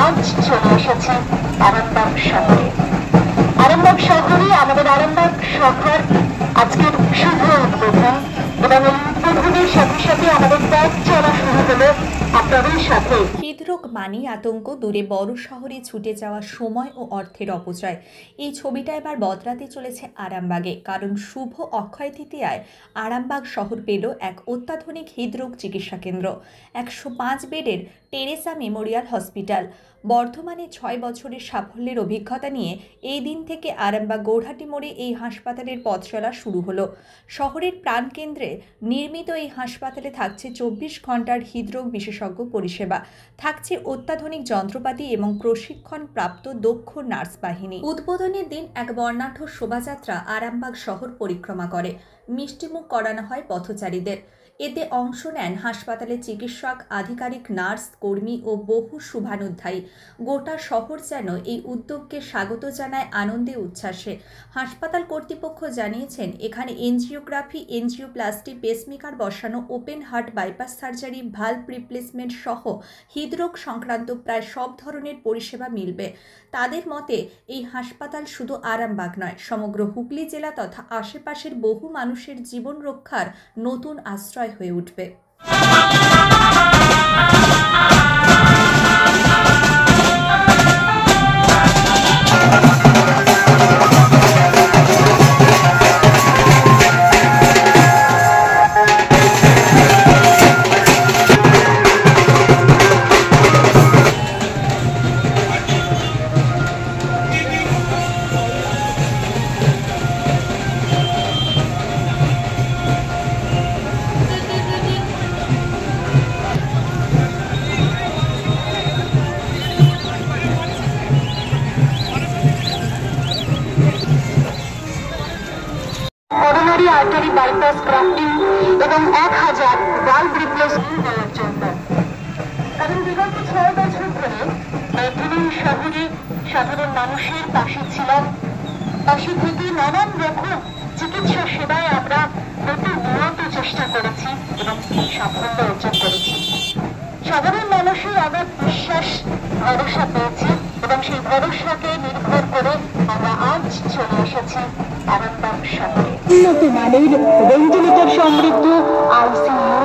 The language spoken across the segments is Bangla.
আজ চলে এসেছি আরামবাগ শহরে। আরামবাগ শহরে আমাদের আরামবাগ শহর আজকের শুভ উদ্বোধন এবং এই উদ্বোধনের সাথে সাথে আমাদের পথ চলা শুরু হলো আপনাদের সাথে। হৃদরোগ মানেই আতঙ্ক, দূরে বড় শহরে ছুটে যাওয়া সময় ও অর্থের অপচয়। এই ছবিটা এবার বদলাতে চলেছে আরামবাগে, কারণ শুভ অক্ষয় তৃতীয়ায় আরামবাগ শহর পেল এক অত্যাধুনিক হৃদরোগ চিকিৎসা কেন্দ্র। 105 বেডের টেরেসা মেমোরিয়াল হসপিটাল। বর্ধমানে 6 বছরের সাফল্যের অভিজ্ঞতা নিয়ে এই দিন থেকে আরামবাগ গৌরহাটি মোড়ে এই হাসপাতালের পথ চলা শুরু হলো। শহরের প্রাণকেন্দ্রে নির্মিত এই হাসপাতালে থাকছে 24 ঘন্টার হৃদরোগ বিশেষজ্ঞ পরিষেবা, থাকছে অত্যাধুনিক যন্ত্রপাতি এবং প্রশিক্ষণপ্রাপ্ত দক্ষ নার্স বাহিনী। উদ্বোধনের দিন এক বর্ণাঢ্য শোভাযাত্রা আরামবাগ শহর পরিক্রমা করে। মিষ্টিমুখ করানো হয় পথচারীদের। এতে অংশ নেন হাসপাতালের চিকিৎসক, আধিকারিক, নার্স, কর্মী ও বহু শুভানুধ্যায়ী। গোটা শহর যেন এই উদ্যোগকে স্বাগত জানায় আনন্দে উচ্ছ্বাসে। হাসপাতাল কর্তৃপক্ষ জানিয়েছেন, এখানে এনজিওগ্রাফি, এনজিওপ্লাস্টি, পেসমেকার বসানো, open heart bypass surgery, valve replacement সহ হৃদরোগ সংক্রান্ত প্রায় সব ধরনের পরিষেবা মিলবে। তাদের মতে এই হাসপাতাল শুধু আরামবাগ নয়, সমগ্র হুগলি জেলা তথা আশেপাশের বহু মানুষের জীবন রক্ষার নতুন আশ্রয় হয়ে উঠবে। আর্টারি বাইপাস গ্রাফটিং এবং 1000 ভালভ রিপ্লেসমেন্ট দেওয়ার জন্য। কারণ বিগত 6 বছর ধরে বর্ধমান শহরে সাধারণ মানুষের পাশে ছিলাম। পাশে থেকে নানান রকম চিকিৎসা সেবায় আমরা প্রতিনিয়ত চেষ্টা করেছি এবং সাফল্য অর্জন করেছি। সাধারণ মানুষের অগাধ বিশ্বাস, ভরসা পেয়েছি এবং সেই ভরসাকে নির্ভর করে আমরা আজ চলে এসেছি আরামবাগ শহরে। উন্নত মানের ভেন্টিলেটর সমৃদ্ধ আইসিইউ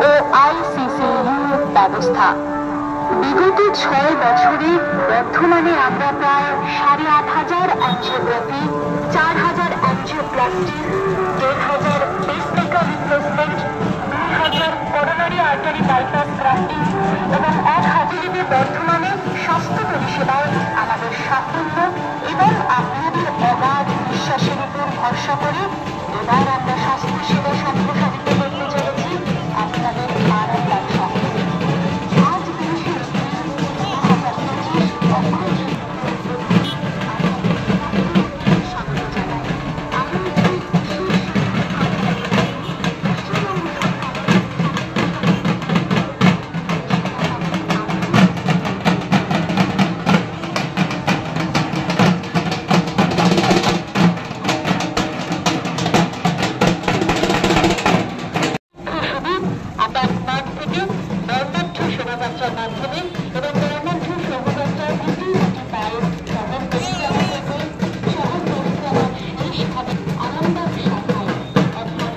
ও আইসিসিইউ ব্যবস্থা। বিগত 6 বছরে বর্ধমানে আমরা প্রায় 8500 angiography, 4000 angioplasty, 1000 pacemaker replacement, 2000 coronary artery bypass grafting এবং 1000 বর্ধমানে স্বাস্থ্য পরিষেবায় আমাদের সাফল্য এবং আপনাদের অগাধ বিশ্বাসের উপর ভরসা করে এবার আমরা স্বাস্থ্য সেবা সম্প্রসারিত করতে চলেছি আপনাদের আরামবাগ শহরে। আজ দেশের 2025 অক্ষয় স্বাগত জানাই। শোভাযাত্রার মাধ্যমে এবং বর্ণাঢ্য শোভাযাত্রার দুটি পায়ে শহর পরিক্রমা করবে। শহর পরিক্রমা শেষ হবে আরামবাগ শাখায় অর্থাৎ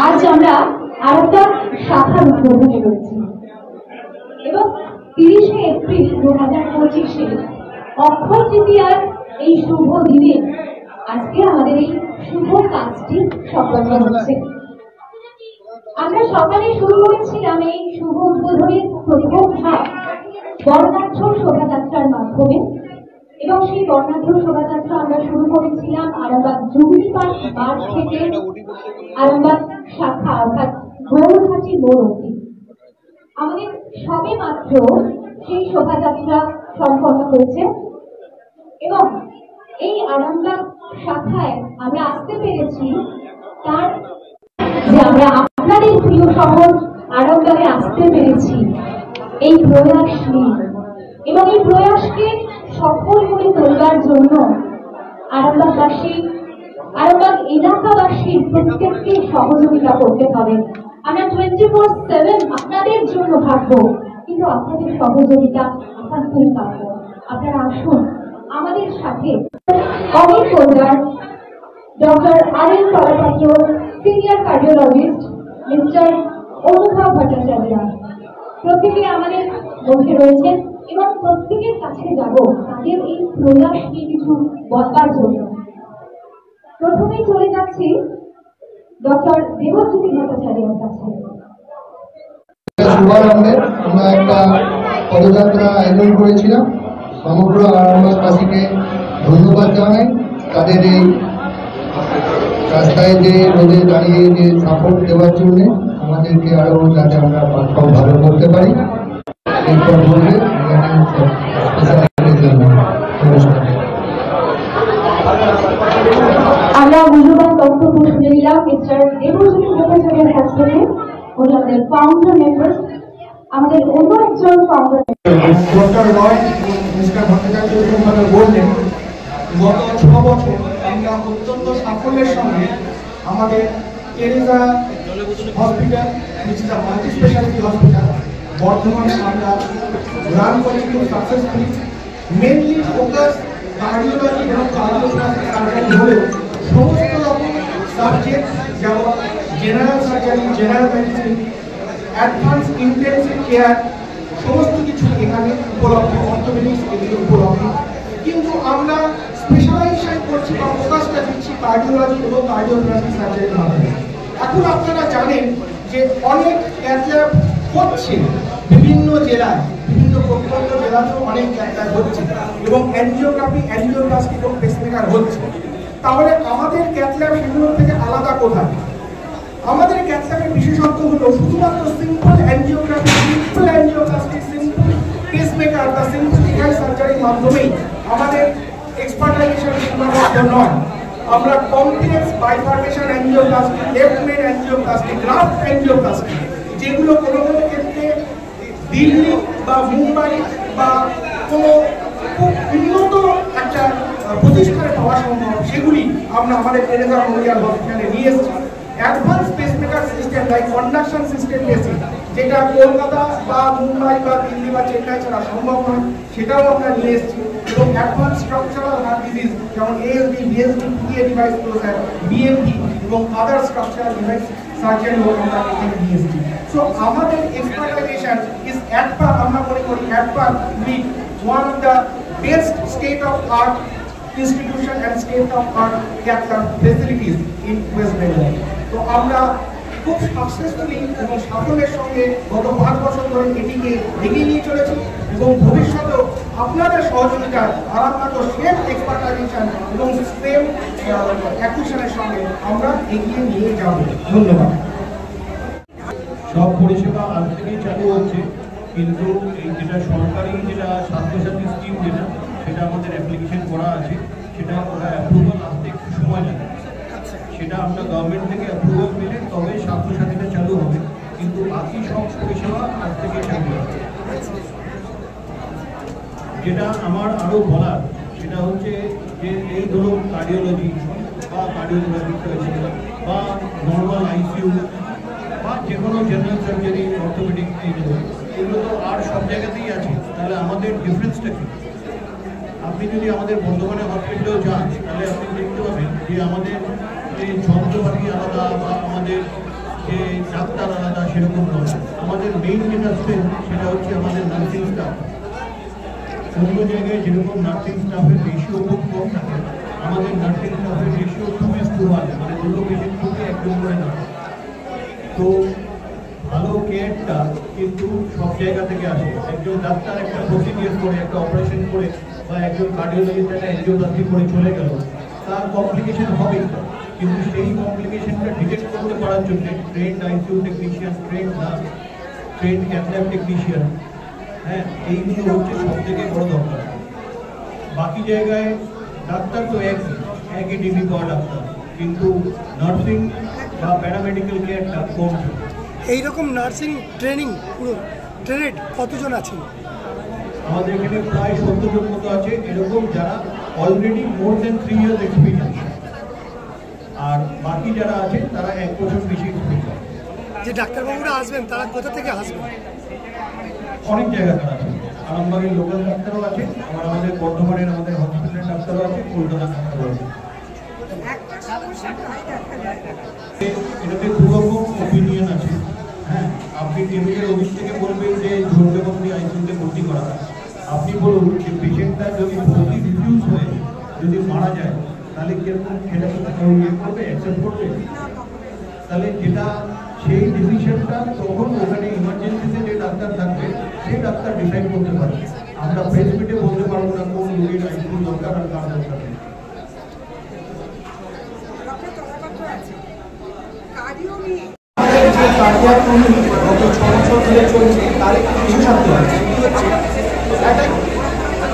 আজ আমরা আরেকটা শাখার উদ্বোধন করেছি এবং 30শে এপ্রিল 2025-এ অক্ষয় তৃতীয়ার এই শুভ দিনে আজকে আমাদের এই শুভ কাজটি সম্পন্ন হচ্ছে। আমরা সকালে শুরু করেছিলাম এই শুভ উদ্বোধনের প্রথম ধাপ বর্ণাঢ্য শোভাযাত্রার মাধ্যমে এবং সেই বর্ণাঢ্য শোভাযাত্রা আমরা শুরু করেছিলাম আরামবাগ জুবিলি পার্ক মাঠ থেকে আরামবাগ শাখা অর্থাৎ গৌরহাটি মোড় অবধি। আমাদের সবে মাত্র সেই শোভাযাত্রা সম্পন্ন হয়েছে এবং এই আরামবাগ শাখায় আমরা আসতে পেরেছি তার যে আমরা আপনাদের প্রিয় শহর আরামবাগে আসতে পেরেছি এই প্রয়াস নিয়ে, এবং এই প্রয়াসকে সফল করে তোলবার জন্য আরামবাগবাসী, আরামবাগ এলাকাবাসীর প্রত্যেককে সহযোগিতা করতে হবে। আমরা 24/7 আপনাদের জন্য থাকবো, কিন্তু আপনাদের সহযোগিতা আপনাদের পাবো। আপনারা আসুন আমাদের সাথে। Amit Poddar, doctor আর.এন. Talapatra, senior cardiologist, mister অনুভব ভট্টাচার্য, প্রত্যেকে আমাদের মধ্যে রয়েছেন এবং প্রত্যেকের কাছে যাব তাদের এই প্রয়াস নিয়ে কিছু বলবার জন্য। প্রথমেই চলে যাচ্ছি ডক্টর দেবজ্যোতি ভট্টাচার্যের কাছে। শুভারম্ভে আমরা একটা পদযাত্রা আয়োজন করেছিলাম। সমগ্র আরামবাগবাসীকে ধন্যবাদ জানাই তাদের এই রাস্তায় যে রোদে দাঁড়িয়ে যে সাপোর্ট দেওয়ার জন্য, আমাদেরকে আরো যাতে আমরা প্ল্যাটফর্ম ভালো করতে পারি। এরপর বলবে আমরা মূল্যবান বক্তব্য শুনে নিলাম মিস্টার দেবজ্যোতি ভট্টাচার্যের কাছ থেকে। উনি আমাদের ফাউন্ডার মেম্বার, আমাদের অন্য একজন ফাউন্ডার ডক্টর রয় মিস্টার ভট্টাচার্য বললেন, গত 6 বছর আমরা অত্যন্ত সাফল্যের সঙ্গে আমাদের Teresa hospital, which is a multi speciality hospital, বর্ধমানে আমরা রান করি খুব সাকসেসফুলি। মেনলি ফোকাস কার্ডিওলজি এবং কার্ডিওপ্লাস্টিক সার্জারি হলেও সমস্ত রকম সাবজেক্ট যেমন general surgery, general medicine, advance intensive care সমস্ত কিছু এখানে উপলব্ধ, অর্থোপেডিক্স এগুলো উপলব্ধ। কিন্তু আমরা স্পেশালাইজেশন করছি বা ফোকাসটা দিচ্ছি কার্ডিওলজি এবং কার্ডিওপ্লাস্টিক সার্জারির মাধ্যমে। এখন আপনারা জানেন যে অনেক ক্যাথ ল্যাব হচ্ছে বিভিন্ন জেলায়, বিভিন্ন প্রত্যন্ত জেলাতেও অনেক ক্যাথ ল্যাব হচ্ছে এবং অ্যাঞ্জিওগ্রাফি, অ্যাঞ্জিওপ্লাস্টি এবং পেসমেকার হচ্ছে। তাহলে আমাদের ক্যাথ ল্যাব সেগুলো থেকে আলাদা কোথায়? আমাদের ক্যাথ ল্যাবের বিশেষত্ব হলো শুধুমাত্র simple angiography, simple angioplasty, simple pacemaker বা সিম্পল ইকাই সার্জারির মাধ্যমেই আমাদের এক্সপার্টাইজেশন সীমাবদ্ধ নয়। আমরা complex bifurcation angioplasty, left main angioplasty, graft angioplasty, যেগুলো কোনো কোনো ক্ষেত্রে দিল্লি বা মুম্বাই বা কোনো খুব উন্নত একটা প্রতিষ্ঠানে পাওয়া সম্ভব, সেগুলি আমরা আমাদের টেরেসা মেমোরিয়াল হসপিটালে নিয়ে এসেছি। Advance pacemaker system like conduction system basic, যেটা কলকাতা বা মুম্বাই বা দিল্লি বা চেন্নাই ছাড়া সম্ভব নয়, সেটাও আমরা নিয়ে এসেছি। এবং অ্যাডভান্স স্ট্রাকচারাল হার্ট ডিজিজ যেমন ASD, BSD, PA device closure, BMD এবং আদার স্ট্রাকচারাল ডিভাইস সার্জারিও আমরা এখানে নিয়ে এসেছি। সো আমাদের এক্সপার্টাইজেশন ইজ অ্যাট পার, আমরা মনে করি at par with one of the best state of art institution and state of art cath lab facilities in West Bengal. তো আমরা খুব সাকসেসফুলি এবং সাফল্যের সঙ্গে গত 5 বছর ধরে এটিকে এগিয়ে নিয়ে চলেছি এবং ভবিষ্যতেও আপনাদের সহযোগিতা আরামবাগ সেম এক্সপার্টাইজেশন এবং সেম অ্যাকুইশনের সঙ্গে আমরা এগিয়ে নিয়ে যাব। ধন্যবাদ। সব পরিষেবা আজ থেকেই চালু হচ্ছে, কিন্তু এই যেটা সরকারি যেটা স্বাস্থ্যসাথী স্কিম যেটা, সেটা আমাদের অ্যাপ্লিকেশন করা আছে, সেটা ওরা অ্যাপ্রুভাল আসতে একটু সময় লাগে। সেটা আমরা গভর্নমেন্ট থেকে অ্যাপ্রুভাল পেলে তবে স্বাস্থ্যসাথীটা চালু হবে, কিন্তু বাকি সব পরিষেবা আজ থেকে চালু হবে। যেটা আমার আরও বলার সেটা হচ্ছে যে এই ধরুন কার্ডিওলজি বা কার্ডিওলজি বা নর্মাল আইসিইউ বা যে কোনো জেনারেল সার্জারি, অর্থোপেডিক, এগুলো তো আর সব জায়গাতেই আছে। তাহলে আমাদের ডিফারেন্সটা কি? আপনি যদি আমাদের বর্ধমানে হসপিটালেও যান তাহলে আপনি দেখতে পাবেন যে আমাদের যে যন্ত্রপাতি আলাদা বা আমাদের যে ডাক্তার আলাদা সেরকম নয়। আমাদের মেইন যেটা স্ট্রেংথ সেটা হচ্ছে আমাদের নার্সিং স্টাফ। অন্য জায়গায় যেরকম নার্সিং স্টাফের রেশিও খুব কম থাকে, আমাদের নার্সিং স্টাফের রেশিও 2:1, মানে 2 পেশেন্ট থেকে 1 করে না। তো ভালো কেয়ারটা কিন্তু সব জায়গা থেকে আসে। একজন ডাক্তার একটা প্রসিডিওর করে, একটা অপারেশন করে বা একজন কার্ডিওলজিস্ট একটা এনজিওপ্লাস্টি করে চলে গেল, তার কমপ্লিকেশন হবেই। কিন্তু সেই কমপ্লিকেশনটা ডিটেক্ট করতে পারার জন্য trend ICU technician, trend nurse, trend cath lab technician, হ্যাঁ, এইগুলো হচ্ছে সব থেকে বড় দরকার। বাকি জায়গায় ডাক্তার তো একই ডিগ্রি পাওয়া ডাক্তার, কিন্তু নার্সিং বা প্যারামেডিক্যাল কেয়ারটা কম। এইরকম নার্সিং ট্রেনিং পুরো ট্রেনেড কতজন আছেন? আমাদের এখানে প্রায় 70 জন মতো আছে এরকম, যারা অলরেডি মোর দেন 3 ইয়ার্স এক্সপিরিয়েন্স, আর বাকি যারা আছে তারা 1 বছর বেশি এক্সপিরিয়েন্স। যে ডাক্তারবাবুরা আসবেন তারা কোথা থেকে আসবেন? অনেক জায়গাতে আছে, আরামবাগের লোকাল ডাক্তারও আছে, আমাদের বর্ধমানের আমাদের হসপিটালের ডাক্তারও আছে, কলকাতার ডাক্তারও আছে। এটাতে দুরকম ওপিনিয়ন আছে। হ্যাঁ, আপনি টেবিলের অফিস থেকে বলবেন যে জরুরিবন্দি আইসিইউতে ভর্তি করা, আপনি বলুন যে পেশেন্টটা যদি ভর্তি রিডিউস হয়ে যদি মারা যায় তাহলে কিরকম সেটা করবে, অ্যাকসেপ্ট করবে? তাহলে যেটা সেই ডিসিশনটা তখন ওখানে ইমার্জেন্সিতে যে ডাক্তার থাকবে সেই ডাক্তার ডিসাইড করতে পারে। আমরা প্রেস মিটে বলতে পারবো না কোন রোগীর আইসিইউ দরকার আর কার দরকার নেই। যে কার্ডিয়াক ক্লিনিক গত 6 বছর ধরে চলছে তার একটি বিশেষত্ব আছে, একটা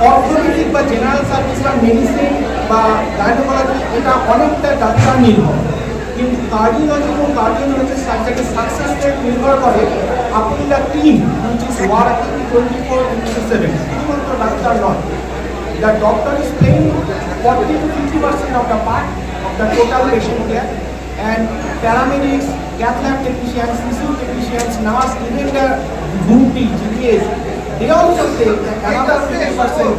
অর্থোপেডিক বা জেনারেল সার্ভিস বা মেডিসিন বা গাইনোকোলজি, এটা অনেকটা ডাক্তার নির্ভর, কিন্তু কার্ডিওলজি এবং কার্ডিওলজির সার্জারি সাকসেস রেট নির্ভর করে আপনি the team which is working 24/7, শুধুমাত্র ডাক্তার নয়। The doctor is playing 40 to 50% of the part of the total patient care, and paramedics, cath lab technicians, CCU technicians, nurse, even the group D, GPs, they also play another 50%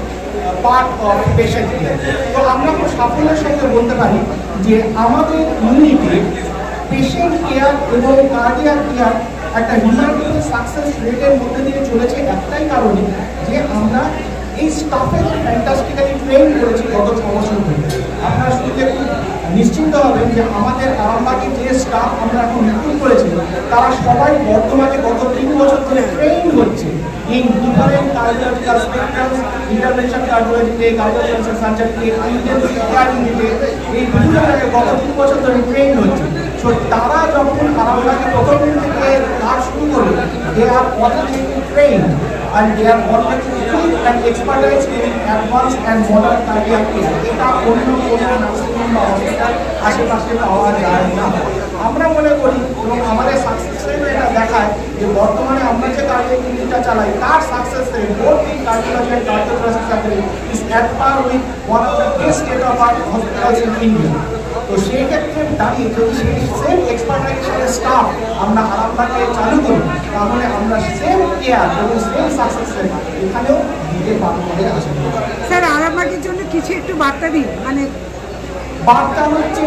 part of patient care. তো আমরা খুব সাফল্যের সঙ্গে বলতে পারি যে আমাদের ইউনিটে পেশেন্ট কেয়ার এবং কার্ডিয়াক কেয়ার একটা রিমার্কেবল সাকসেস রেটের মধ্যে দিয়ে চলেছে, একটাই কারণে যে আমরা এই স্টাফের ফ্যান্টাস্টিক্যালি ট্রেন করেছি গত 6 বছর ধরে। আপনারা শুনতে খুব নিশ্চিন্ত হবেন যে আমাদের আরামবাগে যে স্টাফ আমরা এখন রিক্রুট করেছি তারা সবাই বর্তমানে গত 3 বছর ধরে ট্রেন হচ্ছে in different cardiological spectrums, intervention cardiology, cardiological surgery, intensive care unit, এই বিভিন্ন জায়গায় গত 3 বছর ধরে ট্রেন হচ্ছে। সো তারা যখন আরামবাগে প্রথম দিন থেকে কাজ শুরু করবে, they are already trained and they are already equipped and expertise in advanced and modern cardiac care. এটা অন্য কোনো নার্সিং হোম বা হসপিটাল আশেপাশে পাওয়া যায় না। আমরা মনে করি এবং আমাদের সাকসেস রেট এটা দেখায় যে বর্তমানে আমরা যে কার্ডিয়াক ক্লিনিকটা চালাই তার success rate both in cardiology and cardiothoracic surgery is at par with one of the best state of art hospitals in India. তো সেই ক্ষেত্রে দাঁড়িয়ে যদি সেই সেম এক্সপার্টাইজেশনের স্টাফ আমরা আরামবাগে চালু করি তাহলে আমরা সেম কেয়ার এবং সেম সাকসেস রেট এখানেও দিতে পারবো বলে আশা করি। স্যার, আরামবাগের জন্য কিছু একটু বার্তা দিন। মানে বার্তা হচ্ছে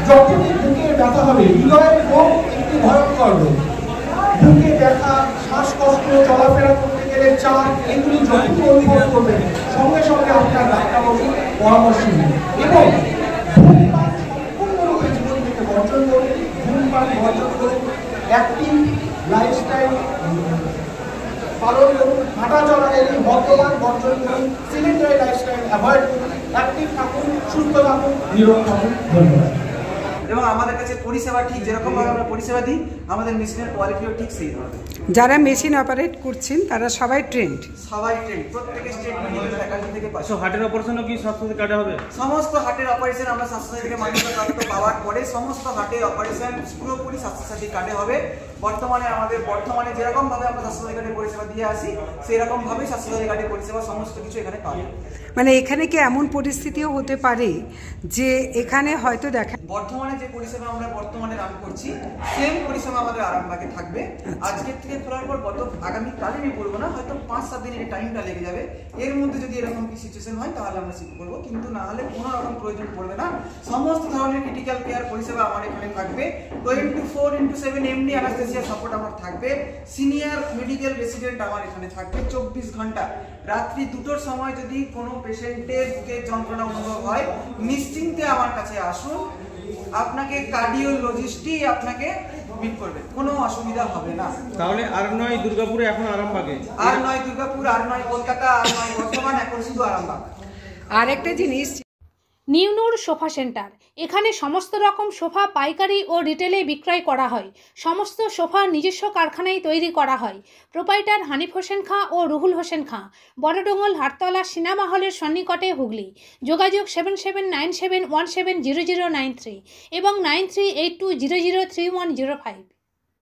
যখনই বুকের ব্যথা হবে, হৃদয়ের রোগ একটি ভয়ঙ্কর রোগ, বুকে ব্যথা, শ্বাসকষ্ট, চলাফেরা করতে গেলে চাপ, এগুলি যখন অনুভব করবেন সঙ্গে সঙ্গে আপনার ডাক্তারবাবুর পরামর্শ নিন এবং ধূমপান সম্পূর্ণরূপে জীবন থেকে বর্জন করুন, ধূমপান বর্জন করুন, অ্যাক্টিভ লাইফস্টাইল পালন করুন, হাঁটা চলা করুন, মদ্যপান বর্জন করুন, সিলিন্ডারি লাইফস্টাইল অ্যাভয়েড করুন, অ্যাক্টিভ থাকুন, সুস্থ থাকুন, নিরোগ থাকুন। ধন্যবাদ। এবং আমাদের কাছে পরিষেবা ঠিক যেরকমভাবে আমরা পরিষেবা দিই, আমাদের মেশিনের কোয়ালিটিও ঠিক সেই ধরনের। যারা মেশিন অপারেট করছেন তারা সবাই ট্রেন্ড, সবাই ট্রেন্ড, প্রত্যেকে স্টেট মেডিকেল ফ্যাকাল্টি থেকে পাস। হার্টের অপারেশনও কি স্বাস্থ্যসাথী কার্ডে হবে? সমস্ত হার্টের অপারেশন আমরা স্বাস্থ্যসাথী থেকে মান্যতাপ্রাপ্ত পাওয়ার পরে সমস্ত হার্টের অপারেশন পুরোপুরি স্বাস্থ্যসাথী কার্ডে হবে। বর্তমানে যেরকমভাবে আমরা স্বাস্থ্যসাথী কার্ডের পরিষেবা দিয়ে আসি সেই রকমভাবেই স্বাস্থ্যসাথী কার্ডের পরিষেবা সমস্ত কিছু এখানে পাবে। মানে এখানে কি এমন পরিস্থিতিও হতে পারে যে এখানে হয়তো দেখা বর্তমানে যে পরিষেবা আমরা বর্তমানে রান করছি সেম পরিষেবা আমাদের আরামবাগে থাকবে। আজকের থেকে খোলার পর আগামীকালে আমি বলবো না, হয়তো 5-7 দিনের টাইমটা লেগে যাবে। এর মধ্যে যদি এরকম কি সিচুয়েশন হয় তাহলে আমরা শিফট করবো, কিন্তু না হলে কোনো রকম প্রয়োজন পড়বে না। সমস্ত ধরনের ক্রিটিক্যাল কেয়ার পরিষেবা আমার এখানে থাকবে। 24/7 এমডি অ্যানাস্থেসিয়া সাপোর্ট আমার থাকবে। সিনিয়র মেডিকেল রেসিডেন্ট আমার এখানে থাকবে 24 ঘন্টা। রাত্রি 2টোর সময় যদি কোনো পেশেন্টের বুকের যন্ত্রণা অনুভব হয় নিশ্চিন্তে আমার কাছে আসুন, আপনাকে কার্ডিওলজিস্টই আপনাকে মিট করবে, কোনো অসুবিধা হবে না। তাহলে আর নয় দুর্গাপুরে, এখন আরামবাগে, আর নয় দুর্গাপুর, আর নয় কলকাতা, আর নয় বর্ধমান, এখন শুধু আরামবাগ। আরেকটা জিনিস নিউনুর সোফা সেন্টার, এখানে সমস্ত রকম সোফা পাইকারি ও রিটেলে বিক্রয় করা হয়। সমস্ত সোফা নিজস্ব কারখানায় তৈরি করা হয়। প্রোপাইটার হানিফ হোসেন খাঁ ও রুহুল হোসেন খাঁ, বড়ডোঙ্গল হাটতলা সিনেমা হলের সন্নিকটে, হুগলি। যোগাযোগ 7797170093 এবং 9382003105।